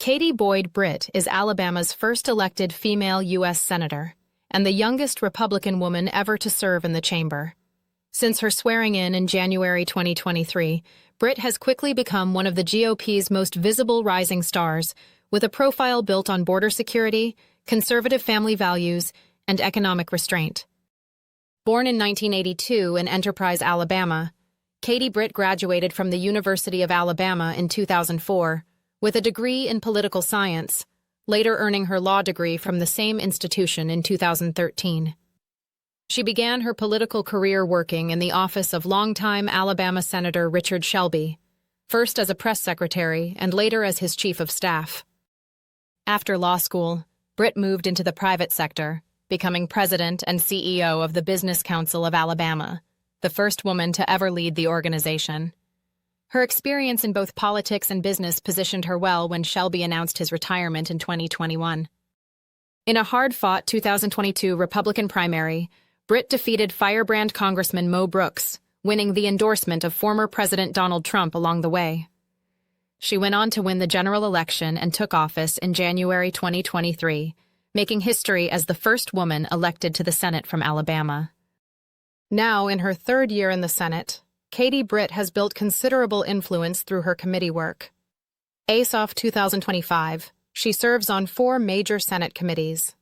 Katie Boyd Britt is Alabama's first elected female U.S. Senator and the youngest Republican woman ever to serve in the chamber. Since her swearing-in January 2023, Britt has quickly become one of the GOP's most visible rising stars, with a profile built on border security, conservative family values, and economic restraint. Born in 1982 in Enterprise, Alabama, Katie Britt graduated from the University of Alabama in 2004 with a degree in political science, later earning her law degree from the same institution in 2013. She began her political career working in the office of longtime Alabama Senator Richard Shelby, first as a press secretary and later as his chief of staff. After law school, Britt moved into the private sector, becoming president and CEO of the Business Council of Alabama, the first woman to ever lead the organization. Her experience in both politics and business positioned her well when Shelby announced his retirement in 2021. In a hard-fought 2022 Republican primary, Britt defeated firebrand Congressman Mo Brooks, winning the endorsement of former President Donald Trump along the way. She went on to win the general election and took office in January 2023, making history as the first woman elected to the Senate from Alabama. Now, in her third year in the Senate, Katie Britt has built considerable influence through her committee work. As of 2025, she serves on 4 major Senate committees: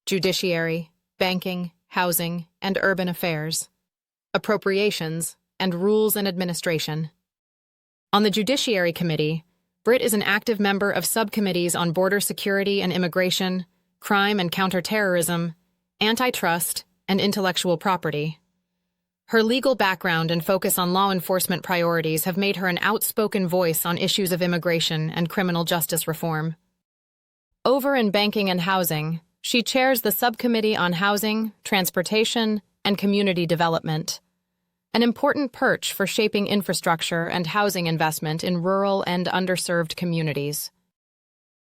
Judiciary, Banking, Housing, and Urban Affairs, Appropriations, and Rules and Administration. On the Judiciary Committee, Britt is an active member of subcommittees on border security and immigration, crime and counterterrorism, antitrust, and intellectual property. Her legal background and focus on law enforcement priorities have made her an outspoken voice on issues of immigration and criminal justice reform. Over in Banking and Housing, she chairs the Subcommittee on Housing, Transportation, and Community Development, an important perch for shaping infrastructure and housing investment in rural and underserved communities.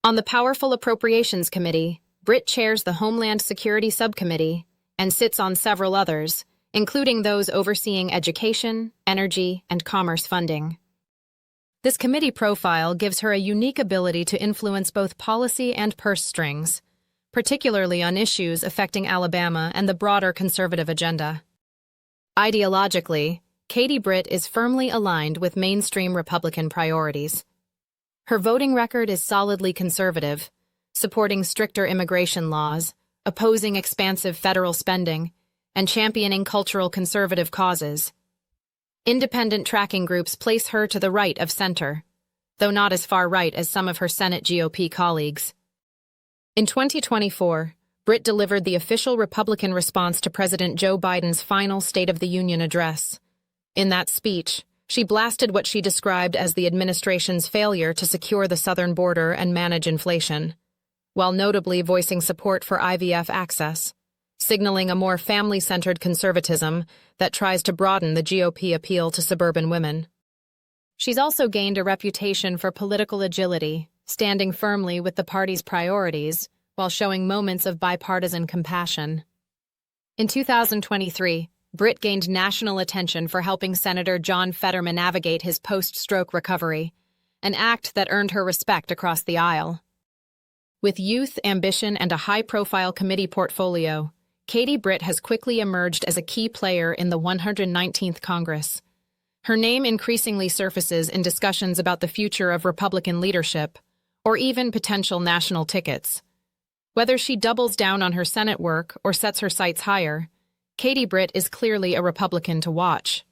On the powerful Appropriations Committee, Britt chairs the Homeland Security Subcommittee and sits on several others, including those overseeing education, energy, and commerce funding. This committee profile gives her a unique ability to influence both policy and purse strings, particularly on issues affecting Alabama and the broader conservative agenda. Ideologically, Katie Britt is firmly aligned with mainstream Republican priorities. Her voting record is solidly conservative, supporting stricter immigration laws, opposing expansive federal spending, and championing cultural conservative causes. Independent tracking groups place her to the right of center, though not as far right as some of her Senate GOP colleagues. In 2024, Britt delivered the official Republican response to President Joe Biden's final State of the Union address. In that speech, she blasted what she described as the administration's failure to secure the southern border and manage inflation, while notably voicing support for IVF access, signaling a more family-centered conservatism that tries to broaden the GOP appeal to suburban women. She's also gained a reputation for political agility, standing firmly with the party's priorities while showing moments of bipartisan compassion. In 2023, Britt gained national attention for helping Senator John Fetterman navigate his post-stroke recovery, an act that earned her respect across the aisle. With youth, ambition, and a high-profile committee portfolio, Katie Britt has quickly emerged as a key player in the 119th Congress. Her name increasingly surfaces in discussions about the future of Republican leadership, or even potential national tickets. Whether she doubles down on her Senate work or sets her sights higher, Katie Britt is clearly a Republican to watch.